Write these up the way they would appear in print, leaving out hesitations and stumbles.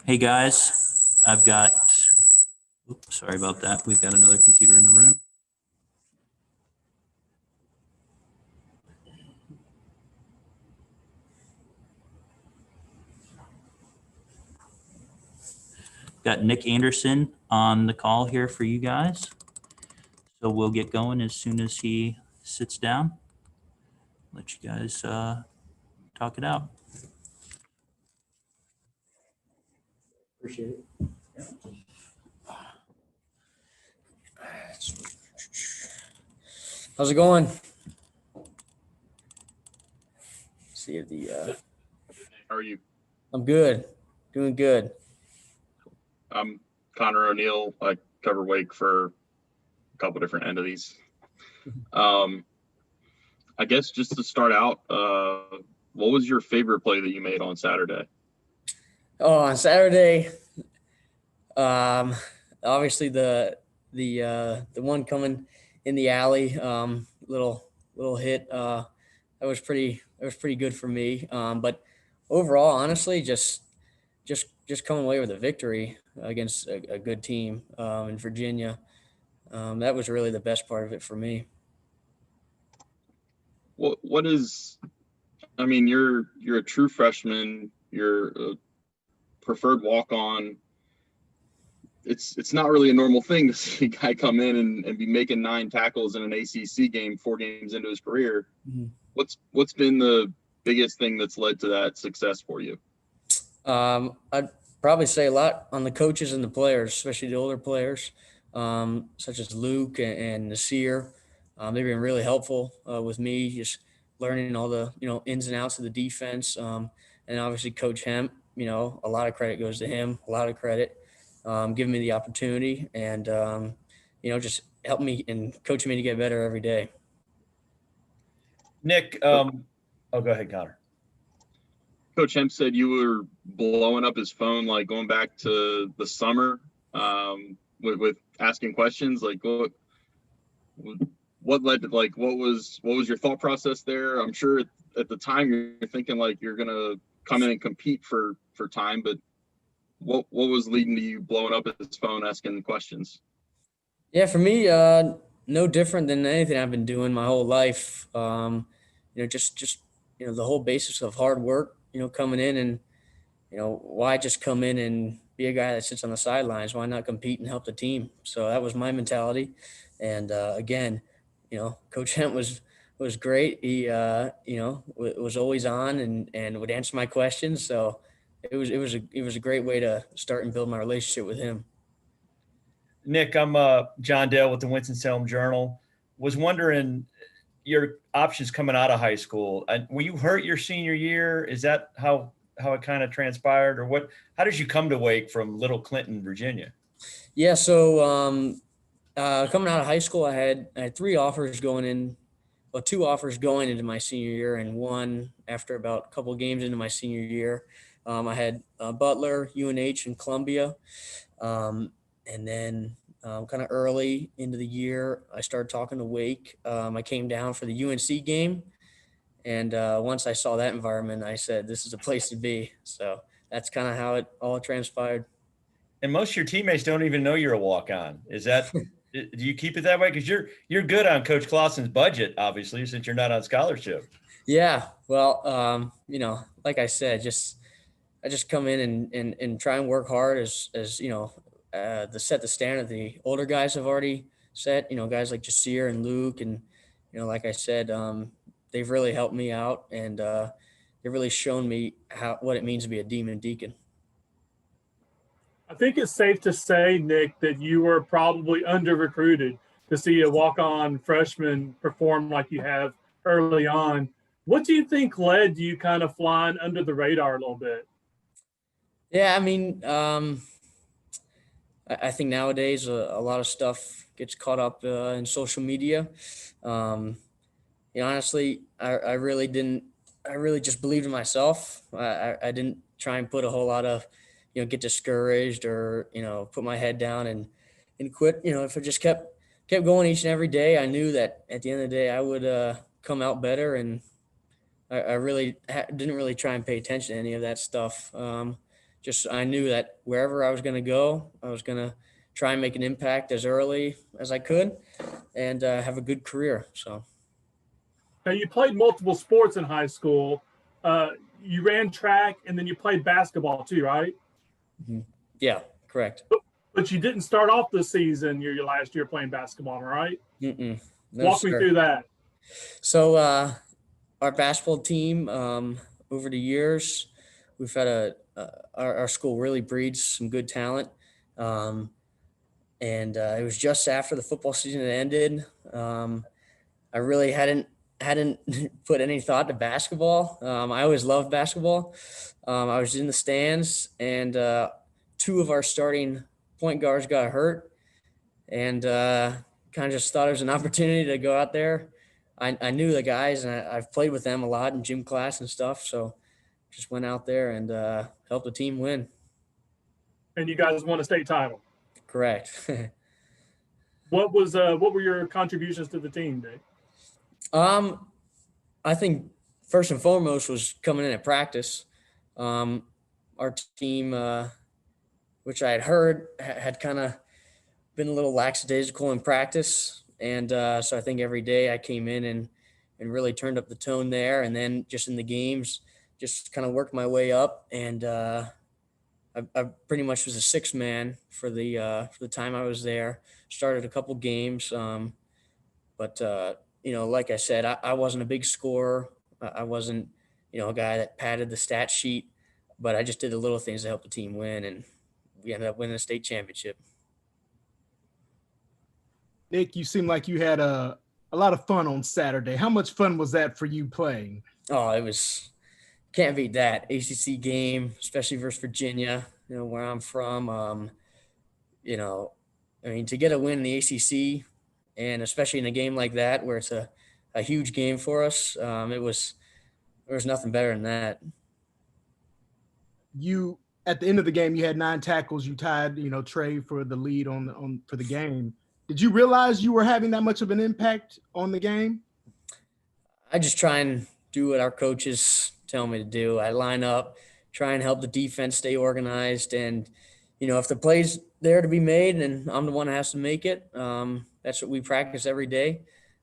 Hey guys, oops, sorry about that. We've got another computer in the room. Got Nick Anderson on the call here for you guys. So we'll get going as soon as he sits down. Let you guys talk it out. Appreciate it. How's it going? See if the How are you? I'm good. Doing good. I'm Connor O'Neill. I cover Wake for a couple different entities. I guess just to start out, what was your favorite play that you made on Saturday? Oh, on Saturday, obviously the one coming in the alley, little hit, that was pretty good for me. But overall, honestly, just coming away with a victory against a good team in Virginia. That was really the best part of it for me. What is? I mean, you're a true freshman. You're a preferred walk-on. It's not really a normal thing to see a guy come in and be making 9 tackles in an ACC game 4 games into his career. Mm-hmm. What's been the biggest thing that's led to that success for you? I'd probably say a lot on the coaches and the players, especially the older players, such as Luke and Nasir. They've been really helpful with me, just learning all the ins and outs of the defense. And obviously, Coach Hemp. A lot of credit goes to him. A lot of credit, giving me the opportunity and just helping me and coaching me to get better every day. Nick, go ahead, Connor. Coach Hemp said you were blowing up his phone, like going back to the summer, with asking questions. Like, what led to, like, what was your thought process there? I'm sure at the time you're thinking like you're gonna come in and compete for time, but what was leading to you blowing up his phone asking questions? Yeah, for me, no different than anything I've been doing my whole life. Just the whole basis of hard work. Coming in and why just come in and be a guy that sits on the sidelines? Why not compete and help the team? So that was my mentality. And again, Coach Hemp was great. He was always on and would answer my questions. So it was a great way to start and build my relationship with him. Nick, I'm John Dale with the Winston-Salem Journal. Was wondering your options coming out of high school. Were you hurt your senior year? Is that how it kind of transpired, or what? How did you come to Wake from Little Clinton, Virginia? Yeah, so coming out of high school, I had 3 offers going in. Well, 2 offers going into my senior year, and one after about a couple of games into my senior year. I had Butler, UNH, and Columbia. And then kind of early into the year, I started talking to Wake. I came down for the UNC game. And once I saw that environment, I said, this is a place to be. So that's kind of how it all transpired. And most of your teammates don't even know you're a walk-on. Is that do you keep it that way? Because you're good on Coach Clausen's budget, obviously, since you're not on scholarship. Yeah, well, like I said, I just come in and try and work hard as to set the standard the older guys have already set. Guys like Jasir and Luke, and like I said, they've really helped me out, and they've really shown me what it means to be a Demon Deacon. I think it's safe to say, Nick, that you were probably under-recruited to see a walk-on freshman perform like you have early on. What do you think led you kind of flying under the radar a little bit? Yeah, I mean, I think nowadays a lot of stuff gets caught up in social media. Honestly, I really didn't. I really just believed in myself. I didn't try and put a whole lot of, get discouraged or put my head down and quit. If I just kept going each and every day, I knew that at the end of the day I would come out better. And I really didn't really try and pay attention to any of that stuff. just I knew that wherever I was going to go, I was going to try and make an impact as early as I could and have a good career. So. Now, you played multiple sports in high school. You ran track, and then you played basketball too, right? Mm-hmm. Yeah, correct. But you didn't start off the season your last year playing basketball, right? No, Walk me sir. through that. So our basketball team, over the years, we've had our school really breeds some good talent. And it was just after the football season had ended. I really hadn't put any thought to basketball. I always loved basketball. I was in the stands, and two of our starting point guards got hurt, and kind of just thought it was an opportunity to go out there. I knew the guys, and I've played with them a lot in gym class and stuff. So just went out there and helped the team win. And you guys won a state title. Correct. What were your contributions to the team, Dave? I think first and foremost was coming in at practice. Our team, which I had heard had kind of been a little lackadaisical in practice. And so I think every day I came in and really turned up the tone there. And then just in the games, just kind of worked my way up. And I pretty much was a sixth man for the time I was there. Started a couple games. But like I said, I wasn't a big scorer. I wasn't, a guy that padded the stat sheet, but I just did the little things to help the team win. And we ended up winning a state championship. Nick, you seem like you had a lot of fun on Saturday. How much fun was that for you playing? Oh, can't beat that. ACC game, especially versus Virginia, where I'm from. To get a win in the ACC, and especially in a game like that where it's a huge game for us, there was nothing better than that. You, at the end of the game, you had 9 tackles. You tied, Trey for the lead for the game. Did you realize you were having that much of an impact on the game? I just try and do what our coaches tell me to do. I line up, try and help the defense stay organized. And, if the play's there to be made and I'm the one that has to make it, that's what we practice every day.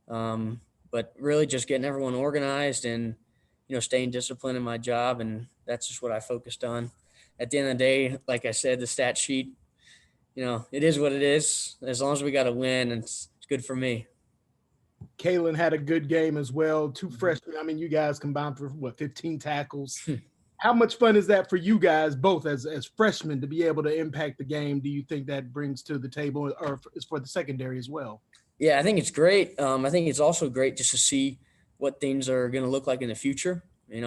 But really just getting everyone organized and, staying disciplined in my job. And that's just what I focused on. At the end of the day, like I said, the stat sheet, it is what it is. As long as we got to win, it's good for me. Kalen had a good game as well. 2 freshmen. I mean, you guys combined for 15 tackles. How much fun is that for you guys, both as freshmen, to be able to impact the game? Do you think that brings to the table, or is for the secondary as well? Yeah, I think it's great. I think it's also great just to see what things are going to look like in the future. We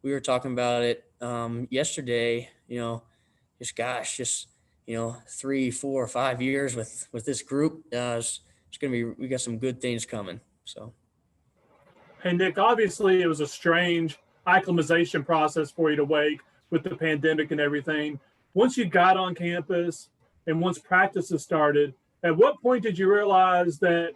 were talking about it yesterday. 3, 4, 5 years with this group, we got some good things coming. So, Hey, Nick, obviously it was a strange acclimatization process for you to wait with the pandemic and everything. Once you got on campus and once practices started, at what point did you realize that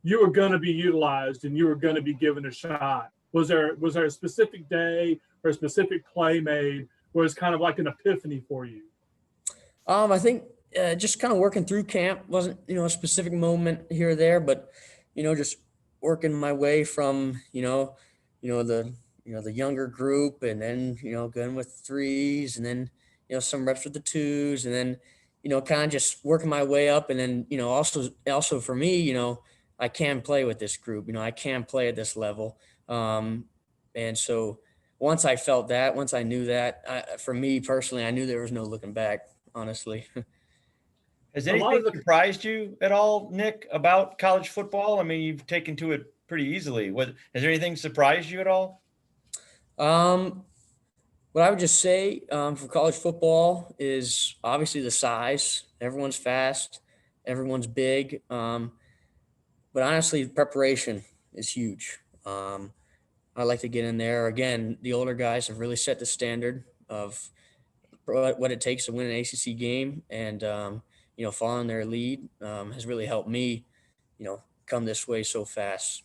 you were going to be utilized and you were going to be given a shot? Was there a specific day or a specific play made where it's kind of like an epiphany for you? I think just kind of working through camp wasn't, a specific moment here or there, but, just working my way from, the younger group, and then, going with threes, and then, some reps with the twos, and then, kind of just working my way up. And then, also for me, I can play with this group, I can play at this level. And so once I felt that, once I knew that, for me personally, I knew there was no looking back, honestly. Has anything surprised you at all, Nick, about college football? I mean, you've taken to it pretty easily. Has there anything surprised you at all? What I would just say for college football is obviously the size. Everyone's fast, everyone's big. But honestly, preparation is huge. I like to get in there. Again, the older guys have really set the standard of what it takes to win an ACC game, and following their lead has really helped me, come this way so fast.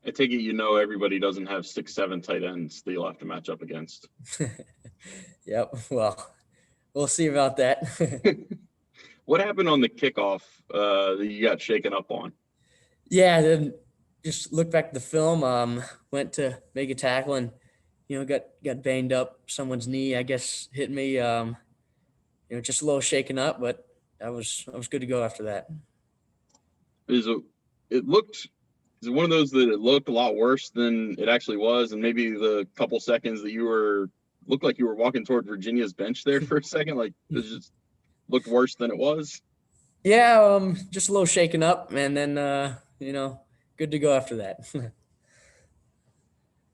I take it everybody doesn't have 6'7" tight ends that you'll have to match up against. Yep. Well, we'll see about that. What happened on the kickoff that you got shaken up on? Yeah, then just look back at the film. Went to make a tackle and got banged up. Someone's knee, I guess, hit me. Just a little shaken up, but I was good to go after that. Is it one of those that it looked a lot worse than it actually was, and maybe the couple seconds that looked like you were walking toward Virginia's bench there for a second, like it just looked worse than it was? Yeah, just a little shaken up, and then good to go after that.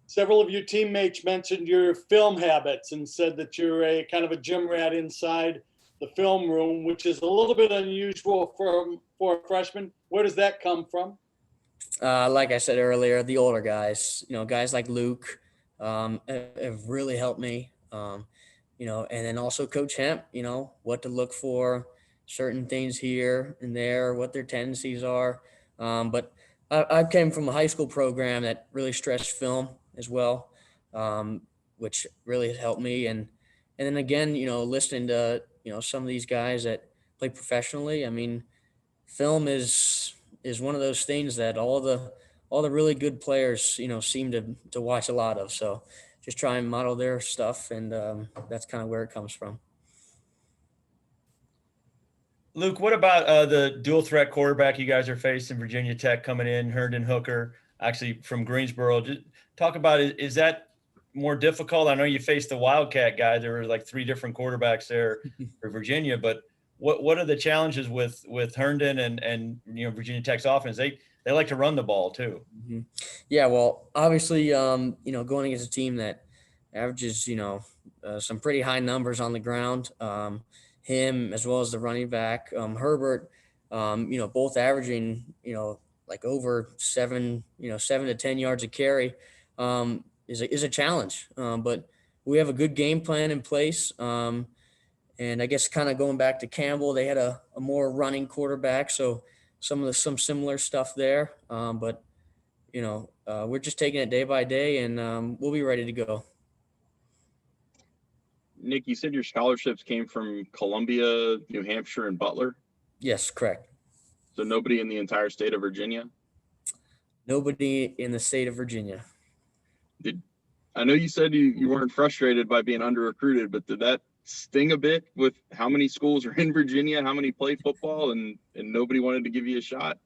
Several of your teammates mentioned your film habits and said that you're a kind of a gym rat inside the film room, which is a little bit unusual for a freshman. Where does that come from? Like I said earlier, the older guys, guys like Luke, have really helped me. And then also Coach Hemp, what to look for, certain things here and there, what their tendencies are. But I came from a high school program that really stressed film as well, which really helped me. And then again, listening to, some of these guys that play professionally, I mean, film is one of those things that all the really good players, seem to watch a lot of. So just try and model their stuff. And that's kind of where it comes from. Luke, what about the dual threat quarterback you guys are facing, Virginia Tech coming in, Herndon Hooker, actually from Greensboro? Just talk about it. Is that more difficult? I know you faced the Wildcat guy. There were like 3 different quarterbacks there for Virginia, but what are the challenges with Herndon and Virginia Tech's offense? They like to run the ball too. Mm-hmm. Yeah, well, obviously, going against a team that averages, some pretty high numbers on the ground. Him as well as the running back, Herbert, both averaging, like over 7 to 10 yards a carry, is a challenge. But we have a good game plan in place. And I guess kind of going back to Campbell, they had a more running quarterback. So some similar stuff there. But we're just taking it day by day, and we'll be ready to go. Nick, you said your scholarships came from Columbia, New Hampshire, and Butler? Yes, correct. So nobody in the entire state of Virginia? Nobody in the state of Virginia. I know you said you weren't frustrated by being under-recruited, but did that sting a bit with how many schools are in Virginia, how many play football, and nobody wanted to give you a shot?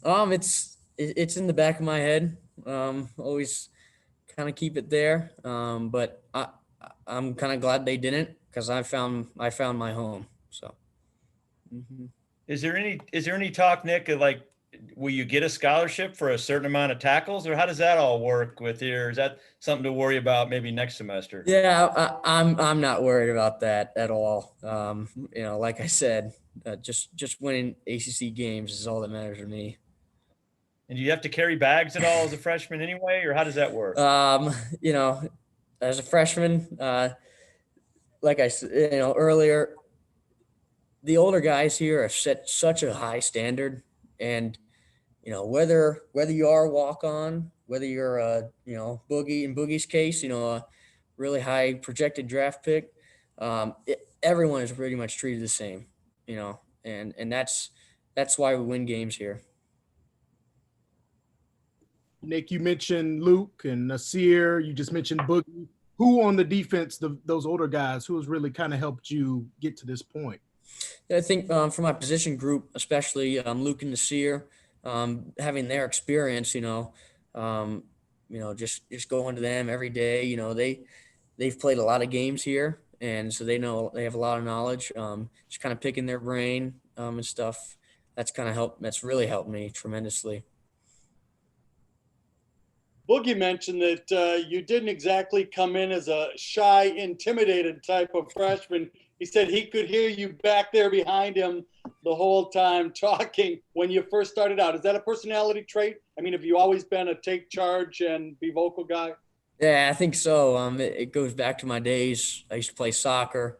It's in the back of my head. Always kind of keep it there. But I'm kind of glad they didn't, because I found my home. So. Mm-hmm. Is there any talk, Nick, of like, will you get a scholarship for a certain amount of tackles, or how does that all work with here? Is that something to worry about maybe next semester? Yeah, I'm not worried about that at all. Like I said, just winning ACC games is all that matters to me. And do you have to carry bags at all as a freshman anyway, or how does that work? As a freshman, like I said, earlier, the older guys here have set such a high standard, and whether you are a walk-on, whether you're a Boogie, in Boogie's case, a really high projected draft pick, everyone is pretty much treated the same, and that's why we win games here. Nick, you mentioned Luke and Nasir. You just mentioned Boogie. Who on the defense, those older guys, who has really kind of helped you get to this point? I think for my position group, especially Luke and Nasir, having their experience, just going to them every day. They've played a lot of games here, and so they have a lot of knowledge. Just kind of picking their brain and stuff. That's really helped me tremendously. Boogie mentioned that you didn't exactly come in as a shy, intimidated type of freshman. He said he could hear you back there behind him the whole time talking when you first started out. Is that a personality trait? I mean, have you always been a take charge and be vocal guy? Yeah, I think so. It goes back to my days. I used to play soccer,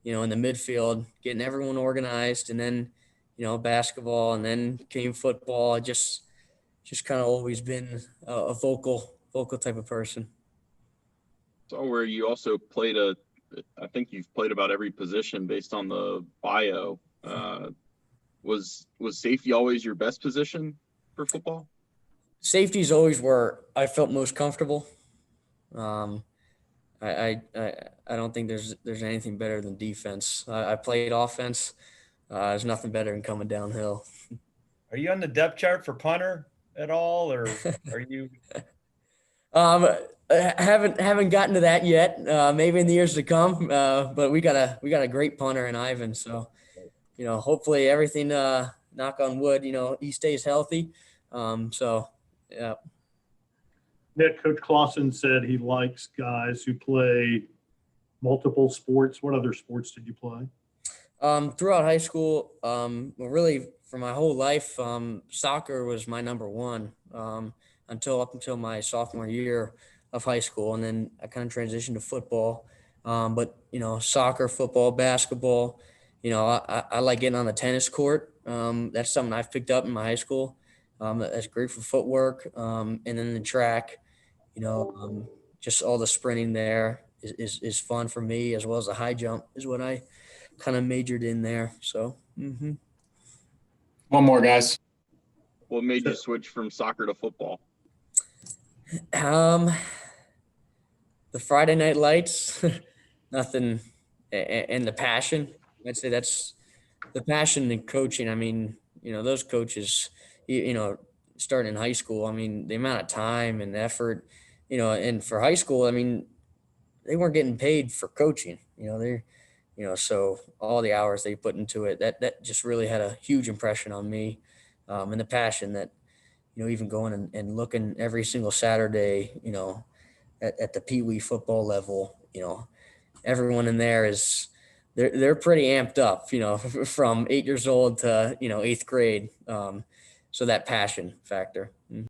in the midfield, getting everyone organized, and then, basketball, and then came football. Just just kind of always been a vocal type of person. So where you also played I think you've played about every position based on the bio. Was safety always your best position for football? Safety is always where I felt most comfortable. I don't think there's anything better than defense. I played offense. There's nothing better than coming downhill. Are you on the depth chart for punter at all, or are you? I haven't gotten to that yet. Maybe in the years to come. But we got a great punter in Ivan. So, hopefully everything. Knock on wood. He stays healthy. So, yeah. Nick, Coach Clausen said he likes guys who play multiple sports. What other sports did you play? Throughout high school, really for my whole life, soccer was my number one up until my sophomore year of high school, and then I kind of transitioned to football. But soccer, football, basketball. I like getting on the tennis court. That's something I've picked up in my high school. That's great for footwork. And then the track, just all the sprinting there is fun for me, as well as the high jump is what I kind of majored in there. So, One more, guys. What made you switch from soccer to football? the Friday night lights, nothing, and the passion. I'd say that's the passion in coaching. I mean, those coaches, starting in high school, I mean, the amount of time and effort, and for high school, I mean, they weren't getting paid for coaching, so all the hours they put into it, that just really had a huge impression on me. And the passion that, even going and looking every single Saturday, at the Pee Wee football level, everyone in there they're pretty amped up, from 8 years old to, 8th grade. So that passion factor.